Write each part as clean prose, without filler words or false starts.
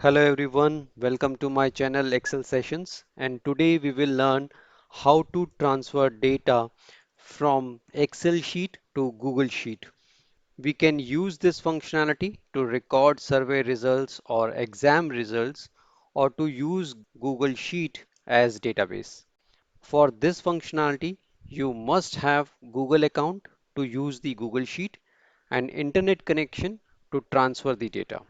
Hello everyone, welcome to my channel Excel Sessions, and today we will learn how to transfer data from Excel sheet to Google Sheet. We can use this functionality to record survey results or exam results or to use Google Sheet as database. For this functionality, you must have Google account to use the Google Sheet and internet connection to transfer the data.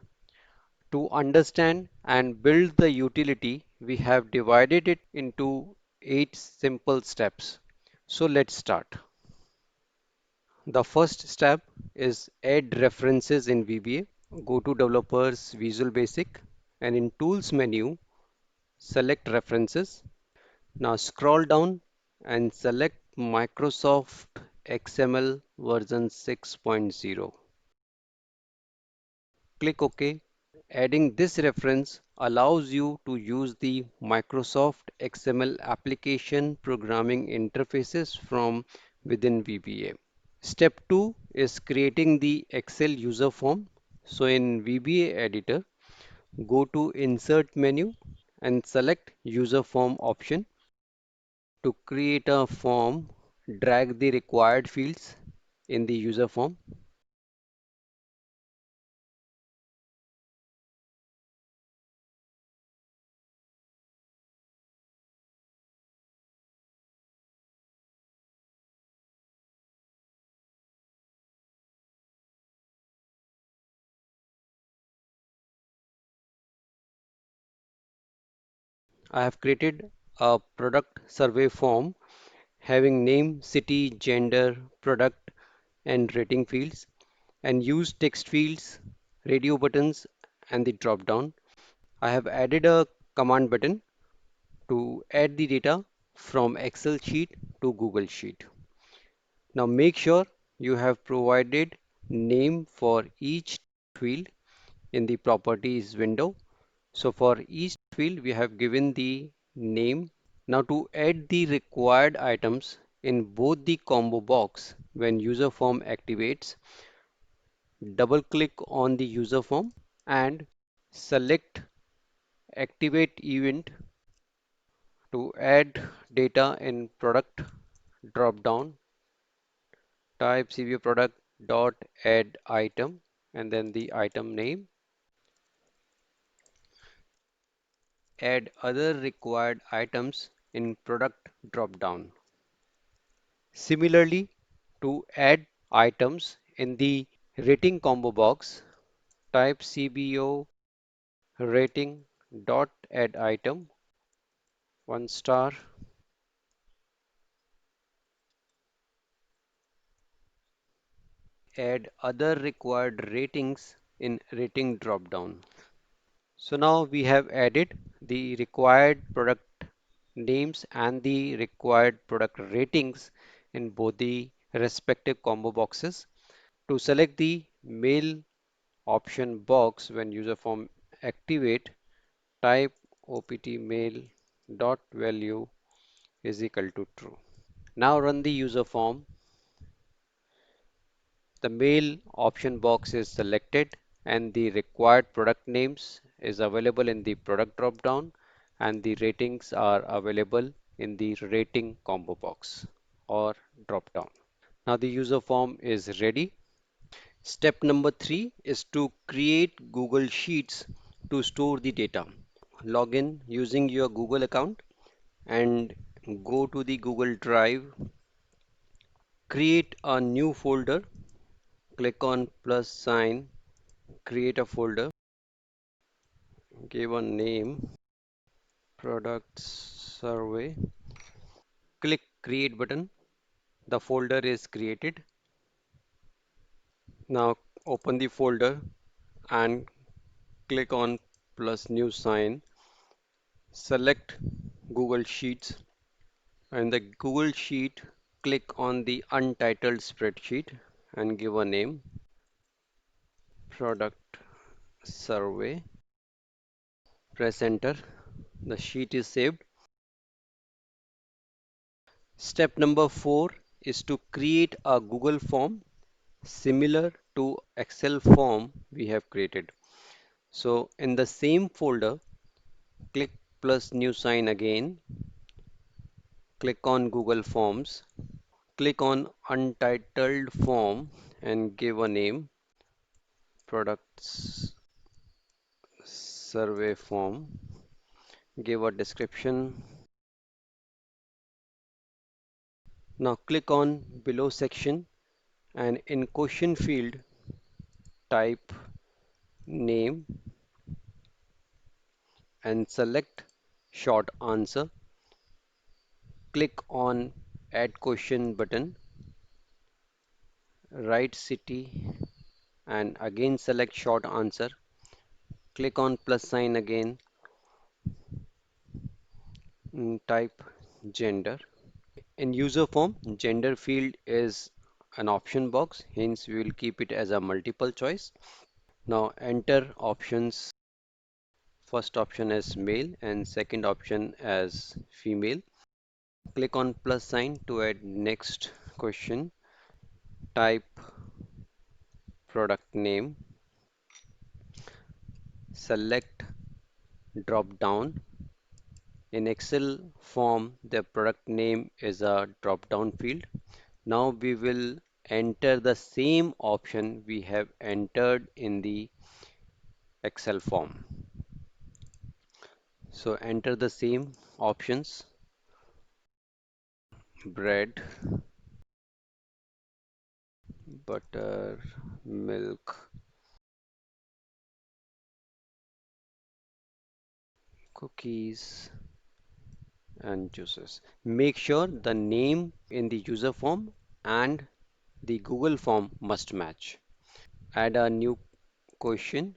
To understand and build the utility, we have divided it into 8 simple steps. So let's start. The first step is add references in VBA. Go to Developers Visual Basic and in Tools menu, select References. Now scroll down and select Microsoft XML version 6.0. Click OK. Adding this reference allows you to use the Microsoft XML application programming interfaces from within VBA. Step 2 is creating the Excel user form. So in VBA editor, go to Insert menu and select User Form option. To create a form, drag the required fields in the user form. I have created a product survey form having name, city, gender, product, and rating fields, and use text fields, radio buttons, and the drop down. I have added a command button to add the data from Excel sheet to Google Sheet. Now make sure you have provided name for each field in the properties window. So for each field, we have given the name. Now to add the required items in both the combo box when user form activates, double click on the user form and select activate event to add data in product drop down, type CVO product dot add item and then the item name, add other required items in product drop down. Similarly, to add items in the rating combo box, type CBO rating dot add item 1 star, add other required ratings in rating drop down. So now we have added the required product names and the required product ratings in both the respective combo boxes. To select the mail option box when user form activate, type opt mail dot value is equal to true. Now run the user form. The mail option box is selected and the required product names is available in the product drop down and the ratings are available in the rating combo box or drop down. Now the user form is ready. Step number 3 is to create Google Sheets to store the data. Log in using your Google account and go to the Google Drive. Create a new folder. Click on plus sign, create a folder, give a name, product survey. Click create button. The folder is created. Now open the folder and click on plus new sign. Select Google Sheets and the Google Sheet, click on the untitled spreadsheet and give a name, product survey. Press enter. The sheet is saved. Step number 4 is to create a Google form similar to Excel form we have created. So in the same folder, click plus new sign again, click on Google Forms, click on untitled form and give a name, products survey form, give a description. Now click on below section and in question field type name and select short answer. Click on add question button, write city and again select short answer. Click on plus sign again, type gender. In user form, gender field is an option box, hence we will keep it as a multiple choice. Now enter options. First option as male and second option as female. Click on plus sign to add next question. Type product name. Select drop down. In Excel form, the product name is a drop down field. Now we will enter the same option we have entered in the Excel form. So enter the same options, bread, butter, milk, cookies, and juices. Make sure the name in the user form and the Google form must match. Add a new question.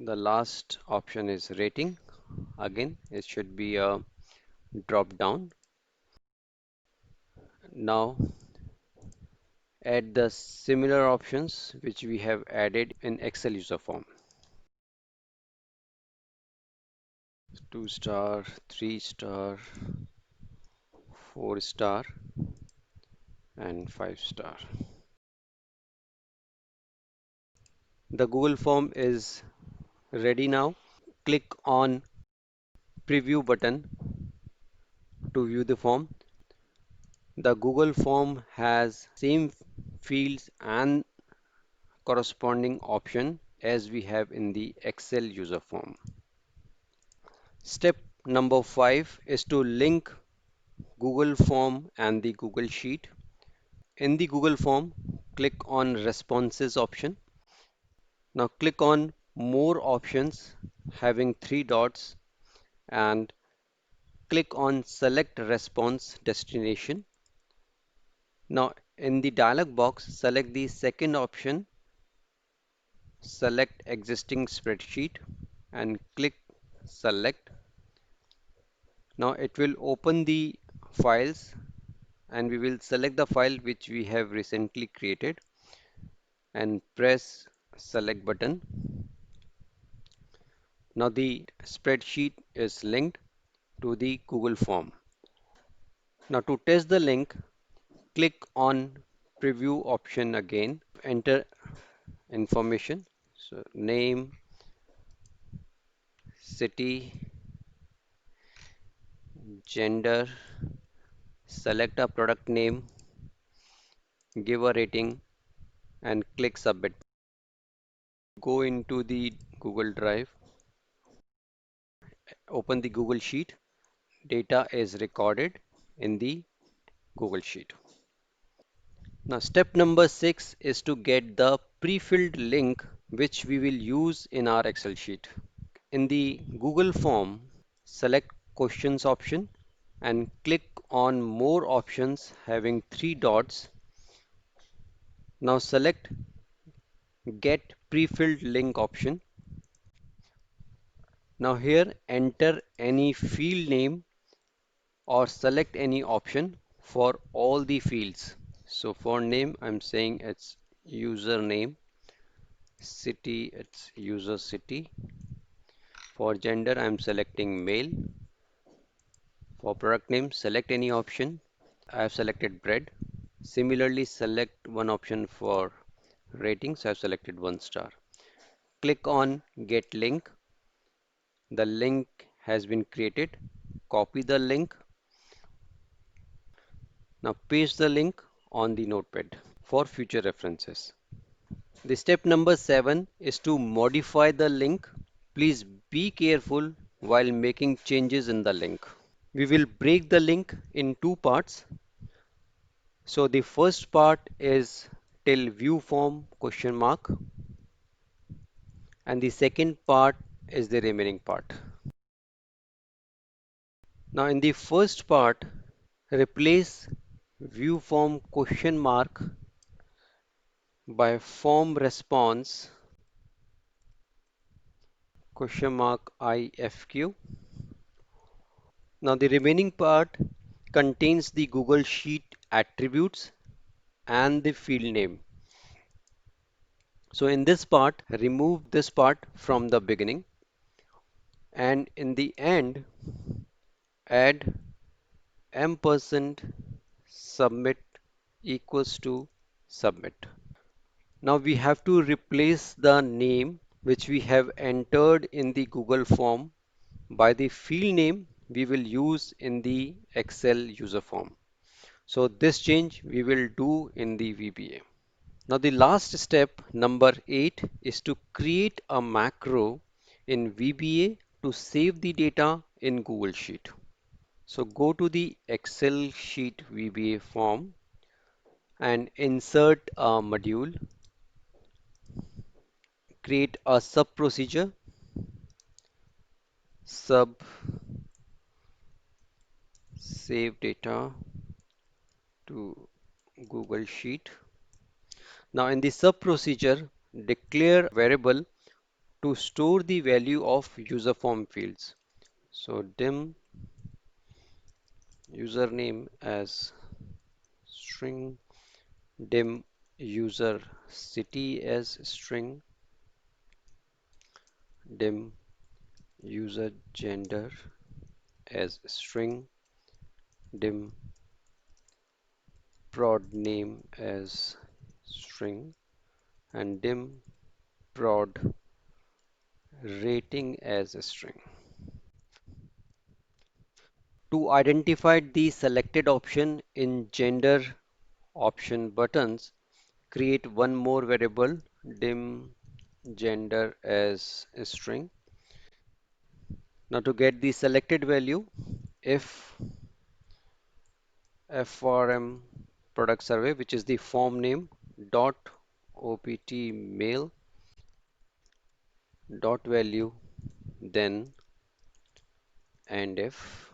The last option is rating. Again, it should be a drop down. Now add the similar options which we have added in Excel user form. 2 star, 3 star, 4 star, and 5 star. The Google form is ready now. Click on preview button to view the form. The Google form has same fields and corresponding option as we have in the Excel user form. Step number 5 is to link Google form and the Google Sheet. In the Google form, click on responses option. Now click on more options having 3 dots and click on select response destination. Now in the dialog box, select the second option, select existing spreadsheet and click select. Now it will open the files and we will select the file which we have recently created and press select button. Now the spreadsheet is linked to the Google form. Now to test the link, click on preview option again, enter information, so name, city, gender, select a product name, give a rating and click submit. Go into the Google Drive, open the Google Sheet, data is recorded in the Google Sheet. Now step number 6 is to get the pre-filled link which we will use in our Excel sheet. In the Google form, select questions option and click on more options having 3 dots. Now select get pre-filled link option. Now here enter any field name or select any option for all the fields. So for name, I'm saying it's username, city, it's user city. For gender, I'm selecting male. For product name, select any option. I have selected bread. Similarly, select one option for rating, so I've selected 1 star. click on Get Link. The link has been created. Copy the link. Now paste the link on the notepad for future references. The step number 7 is to modify the link. Please be careful while making changes in the link. We will break the link in two parts. So the first part is till view form question mark, and the second part is the remaining part. Now in the first part, replace view form question mark by form response question mark IFQ. Now the remaining part contains the Google Sheet attributes and the field name. So in this part, remove this part from the beginning, and in the end, add ampersand submit equals to submit. Now we have to replace the name which we have entered in the Google form by the field name we will use in the Excel user form. So this change we will do in the VBA. Now the last step, number 8, is to create a macro in VBA to save the data in Google Sheet. So go to the Excel sheet VBA form and insert a module, create a sub procedure, sub save data to Google Sheet. Now in the sub procedure, declare variable to store the value of user form fields. So dim username as string, dim user city as string, dim user gender as string, dim prod name as string, and dim prod rating as a string. To identify the selected option in gender option buttons, create one more variable, dim gender as a string. Now to get the selected value, if FRM product survey, which is the form name, dot opt mail dot value, then and if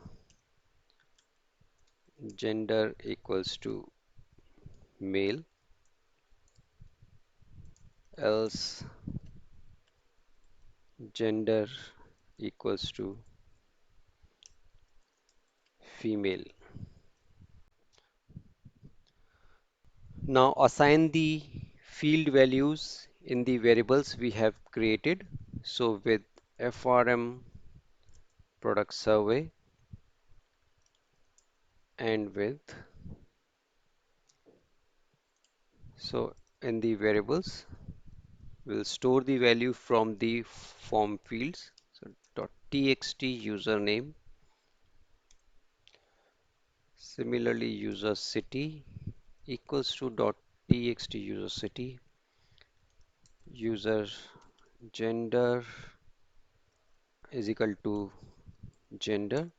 gender equals to male, else gender equals to female. Now assign the field values in the variables we have created. So with FRM product survey and with, so in the variables we'll store the value from the form fields. So .txt username, similarly user city equals to .txt user city, user gender is equal to gender,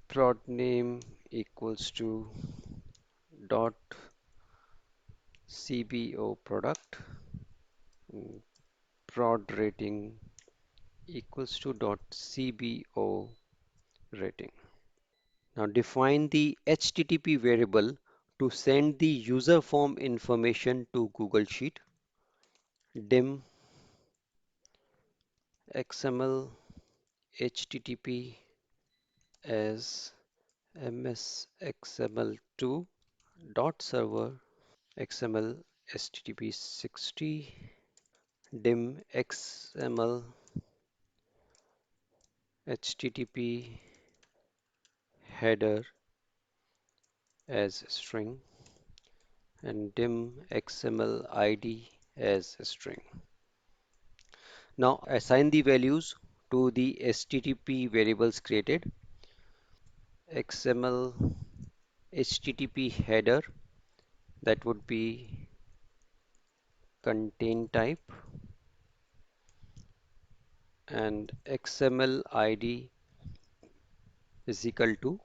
prod name equals to dot cbo product, prod rating equals to dot cbo rating. Now define the HTTP variable to send the user form information to Google Sheet. Dim XML HTTP as msxml2 dot server XML HTTP 60, dim XML HTTP header as string, and dim XML ID as a string. Now assign the values to the HTTP variables created. XML HTTP header, that would be contain type, and XML ID is equal to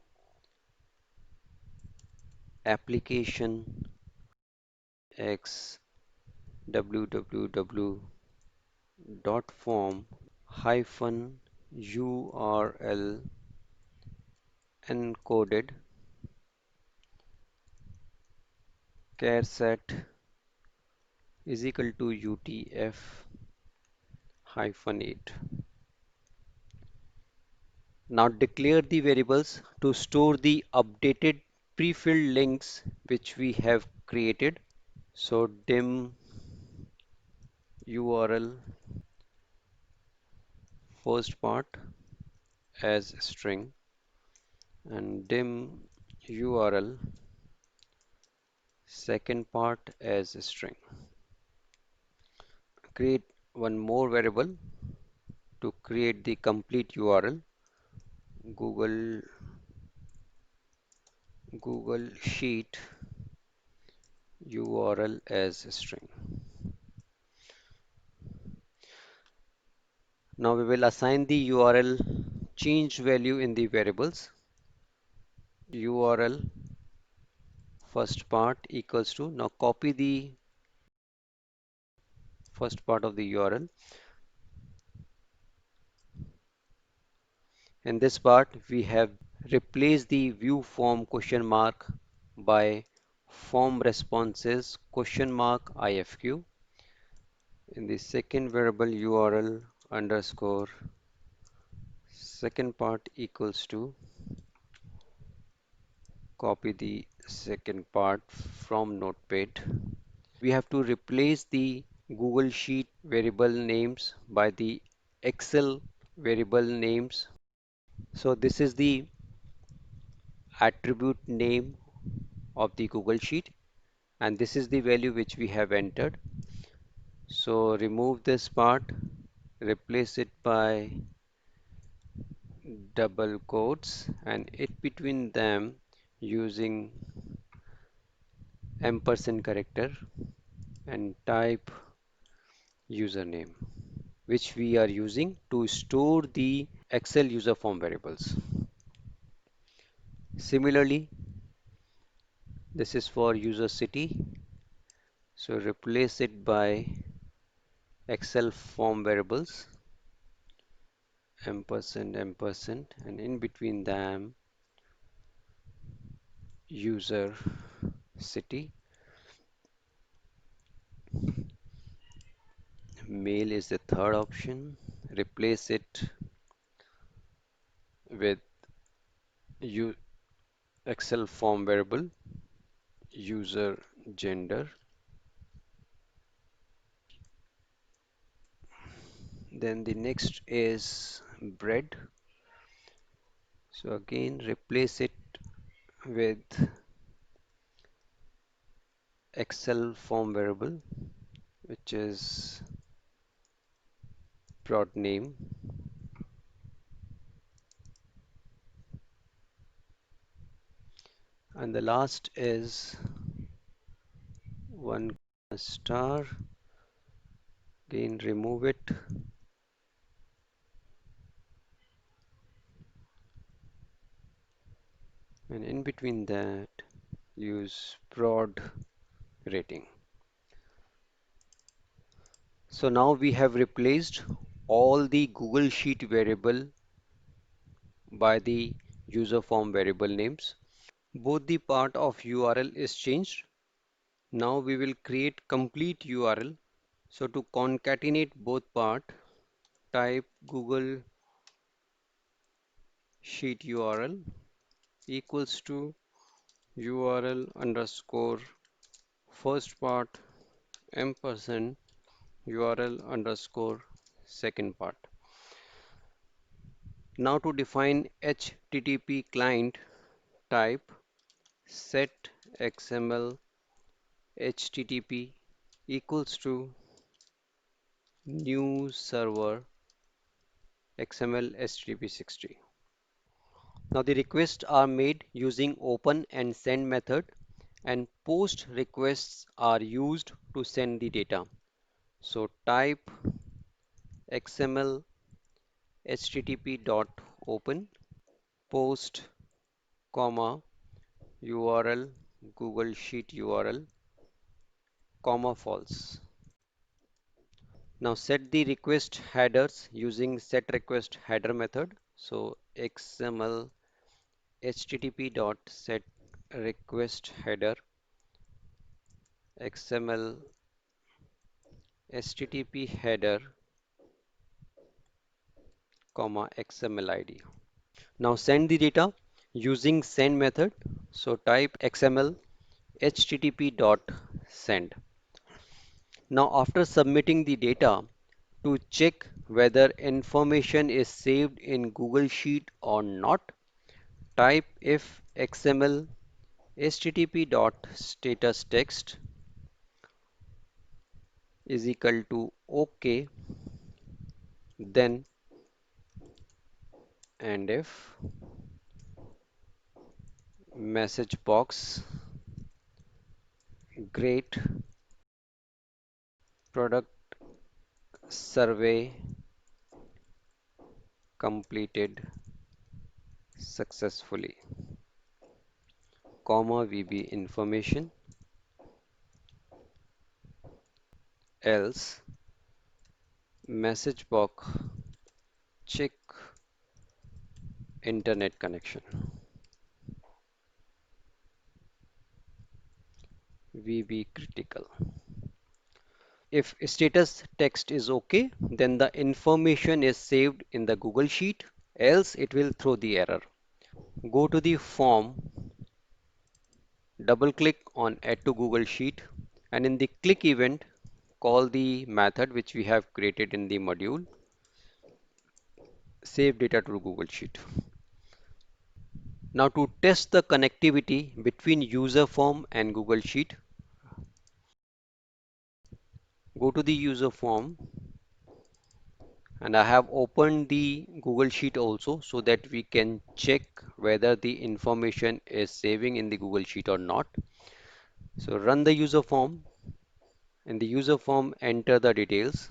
application x www dot form hyphen URL encoded char set is equal to UTF hyphen 8. Now declare the variables to store the updated pre-filled links which we have created. So dim URL first part as string and dim URL second part as string. Create one more variable to create the complete URL. Google Sheet URL as string. Now we will assign the URL change value in the variables. URL first part equals to, now copy the first part of the URL. In this part we have replaced the view form question mark by form responses question mark IFQ. In the second variable URL underscore second part equals to, copy the second part from notepad. We have to replace the Google Sheet variable names by the Excel variable names. So this is the attribute name of the Google Sheet and this is the value which we have entered. So remove this part, replace it by double quotes and it between them using ampersand character and type username, which we are using to store the Excel user form variables. Similarly, this is for user city, so replace it by Excel form variables ampersand ampersand and in between them user city. Mail is the third option. Replace it with Excel form variable user gender. Then the next is bread. So again replace it with Excel form variable which is prod name. And the last is one star. Again remove it. And in between that use prod rating. So now we have replaced all the Google Sheet variable by the user form variable names. Both the part of URL is changed. Now we will create complete URL. So to concatenate both part, type Google Sheet URL equals to URL underscore first part ampersand URL underscore second part. Now to define HTTP client, type set XML HTTP equals to new server XML HTTP60. Now the requests are made using open and send method, and post requests are used to send the data. So type XML HTTP dot open post comma URL Google Sheet URL comma false. Now set the request headers using set request header method. So XML HTTP dot set request header XML HTTP header comma XML ID. Now send the data using send method. So type XML HTTP dot send. Now after submitting the data, to check whether information is saved in Google Sheet or not, type if XML HTTP dot status text is equal to OK, then and if message box great product survey completed successfully, comma VB information, else message box check internet connection, VB critical. If status text is OK, then the information is saved in the Google Sheet, else it will throw the error. Go to the form, double click on Add to Google Sheet, and in the click event, call the method which we have created in the module, save data to Google Sheet. Now to test the connectivity between user form and Google Sheet, go to the user form, and I have opened the Google Sheet also so that we can check whether the information is saving in the Google Sheet or not. So run the user form. In the user form, enter the details.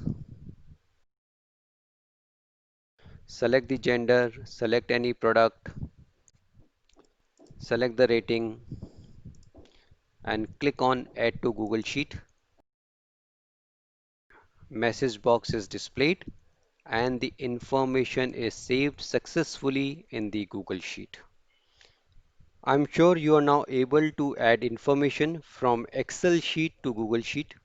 Select the gender, select any product, select the rating, and click on Add to Google Sheet. Message box is displayed and the information is saved successfully in the Google Sheet. I'm sure you are now able to add information from Excel sheet to Google Sheet.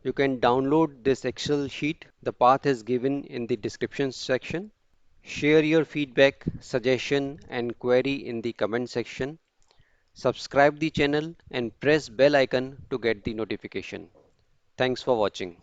You can download this Excel sheet. The path is given in the description section. Share your feedback, suggestion and query in the comment section. Subscribe the channel and press bell icon to get the notification. Thanks for watching.